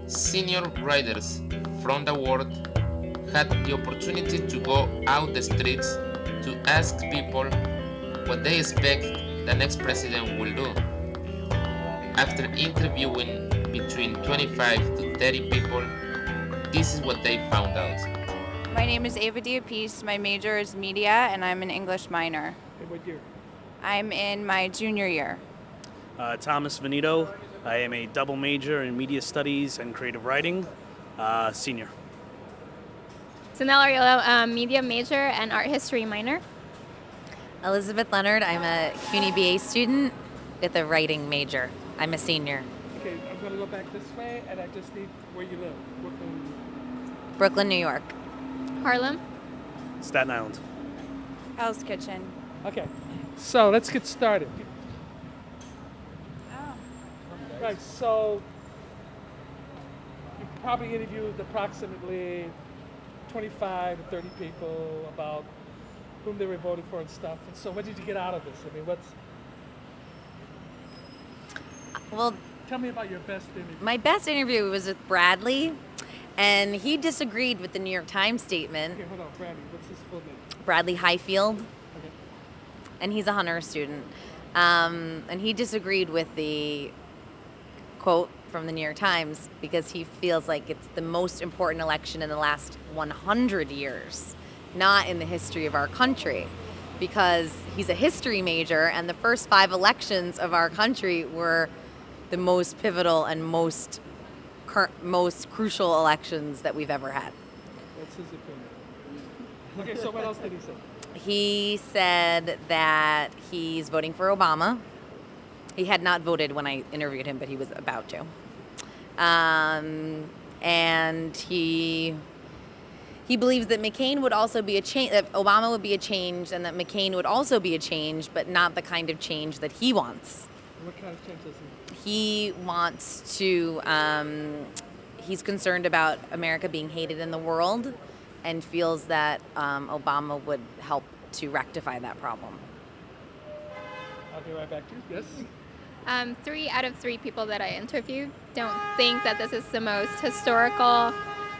Senior writers from the world had the opportunity to go out the streets to ask people what they expect the next president will do. After interviewing between 25 to 30 people, this is what they found out. My name is Ava Diapiste. My major is media, and I'm an English minor. In what year? I'm in my junior year. Thomas Venito. I am a double major in media studies and creative writing, senior. Sanel Ariolo, media major and art history minor. Elizabeth Leonard. I'm a CUNY BA student with a writing major. I'm a senior. Okay, I'm going to go back this way, and I just need where you live. Brooklyn, New York. Harlem. Staten Island. Hell's Kitchen. Okay, so let's get started. Right, so you probably interviewed approximately 25 to 30 people about whom they were voting for and stuff. And so what did you get out of this? I mean, Well, tell me about your best interview. my best interview was with Bradley, and he disagreed with the New York Times statement. Okay, hold on, Brandy, what's his full name? Bradley Highfield, Okay. and he's a Hunter student. And he disagreed with the quote from the New York Times because he feels like it's the most important election in the last 100 years, not in the history of our country, because he's a history major, and the first 5 elections of our country were the most pivotal and most crucial elections that we've ever had. That's his opinion. Okay, so what else did he say? He said that he's voting for Obama. He had not voted when I interviewed him, but he was about to. And he believes that McCain would also be a change, that Obama would be a change, and that McCain would also be a change, but not the kind of change that he wants. What kind of change does he want? He wants to, he's concerned about America being hated in the world and feels that Obama would help to rectify that problem. I'll be right back to you. Yes? 3 out of 3 people that I interviewed don't think that this is the most historical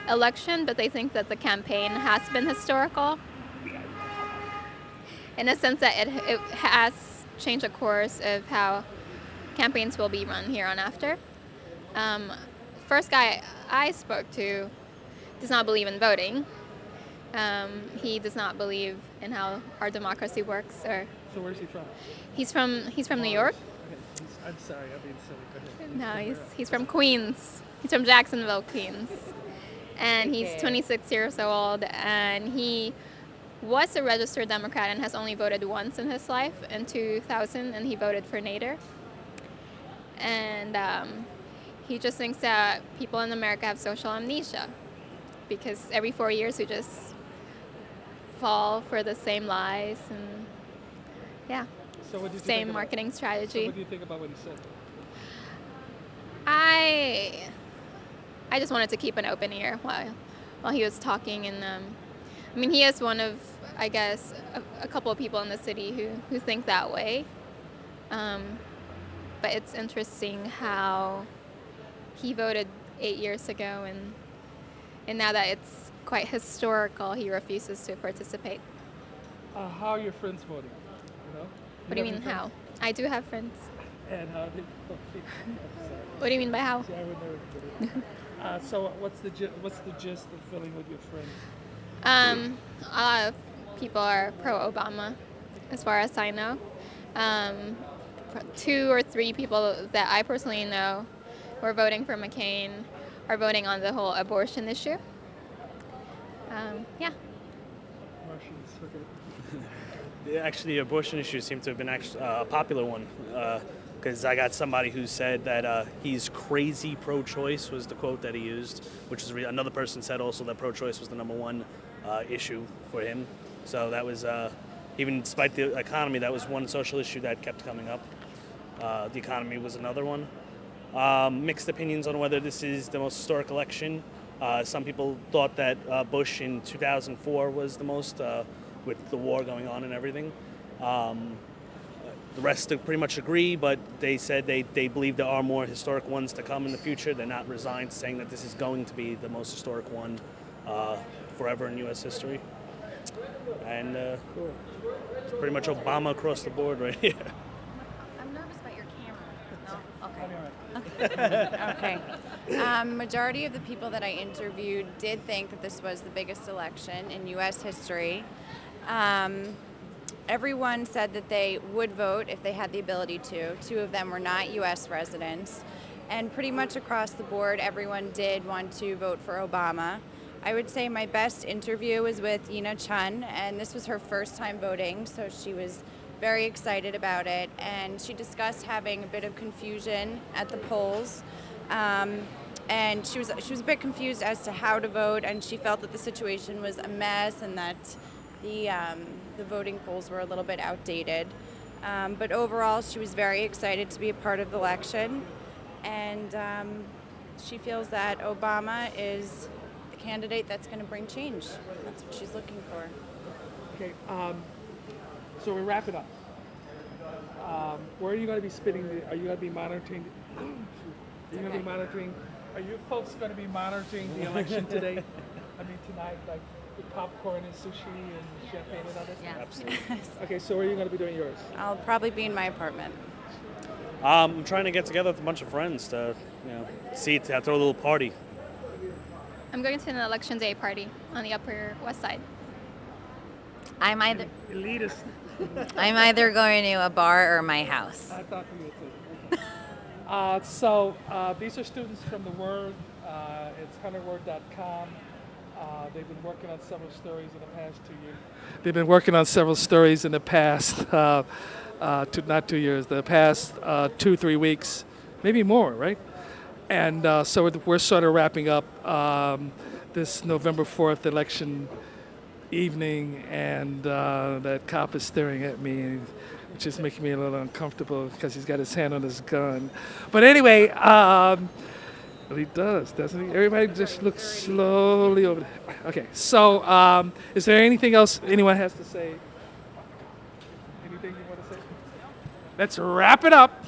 election, but they think that the campaign has been historical in a sense that it has changed the course of how campaigns will be run here on after. First guy I spoke to does not believe in voting. He does not believe in how our democracy works. Or So where's he from? he's from New York. Okay, I'm sorry, I'm being silly. Go ahead. No, he's from Queens. He's from Jacksonville, Queens. And he's 26 years old, and he was a registered Democrat and has only voted once in his life, in 2000, and he voted for Nader. And he just thinks that people in America have social amnesia because every 4 years we just fall for the same lies and, yeah, So what did you same think marketing about, strategy. So what do you think about what he said? I just wanted to keep an open ear while he was talking, and I mean, he is one of, I guess, a couple of people in the city who think that way. But it's interesting how he voted 8 years ago, and now that it's quite historical, he refuses to participate. How are your friends voting? You know? What do you have mean any how? friends? I do have friends. And how did sorry. What do you mean by how? See, I would never get it. So what's the gist of feeling with your friends? A lot of people are pro-Obama, as far as I know. 2 or 3 people that I personally know who are voting for McCain are voting on the whole abortion issue. Yeah. Martians, okay. Actually, the abortion issue seemed to have been a popular one because I got somebody who said that he's crazy pro-choice was the quote that he used, which is another person said also that pro-choice was the number 1 issue for him. So that was, even despite the economy, that was one social issue that kept coming up. The economy was another one. Mixed opinions on whether this is the most historic election. Some people thought that Bush in 2004 was the most, with the war going on and everything. the rest pretty much agree, but they said they believe there are more historic ones to come in the future. They're not resigned, saying that this is going to be the most historic one forever in U.S. history. And it's pretty much Obama across the board right here. I'm nervous about your camera. No? Okay. Okay. Majority of the people that I interviewed did think that this was the biggest election in U.S. history. Everyone said that they would vote if they had the ability to. 2 of them were not U.S. residents. And pretty much across the board, everyone did want to vote for Obama. I would say my best interview was with Yina Chun, and this was her first time voting, so she was very excited about it. And she discussed having a bit of confusion at the polls. And she was a bit confused as to how to vote, and she felt that the situation was a mess and that the voting polls were a little bit outdated. But overall, she was very excited to be a part of the election, and she feels that Obama is the candidate that's going to bring change. That's what she's looking for. Okay, so we're wrapping up. Where are you going to be spending? Are you going to be monitoring? Are you folks going to be monitoring the election today? I mean, tonight, like with popcorn and sushi and champagne and others? Yeah. Absolutely. Okay, so where are you going to be doing yours? I'll probably be in my apartment. I'm trying to get together with a bunch of friends to, throw a little party. I'm going to an election day party on the Upper West Side. I'm either Elitist. going to a bar or my house. I thought you would too. So these are students from The Word. It's hunterword.com. They've been working on several stories in the past 2 years. They've been working on several stories in the past, not 2 years, the past 2-3 weeks, maybe more, right? And so we're sort of wrapping up this November 4th election evening, and that cop is staring at me, which is making me a little uncomfortable because he's got his hand on his gun. But anyway, well, he does, doesn't he? Everybody just looks slowly over there. Okay, so is there anything else anyone has to say? Anything you want to say? Let's wrap it up.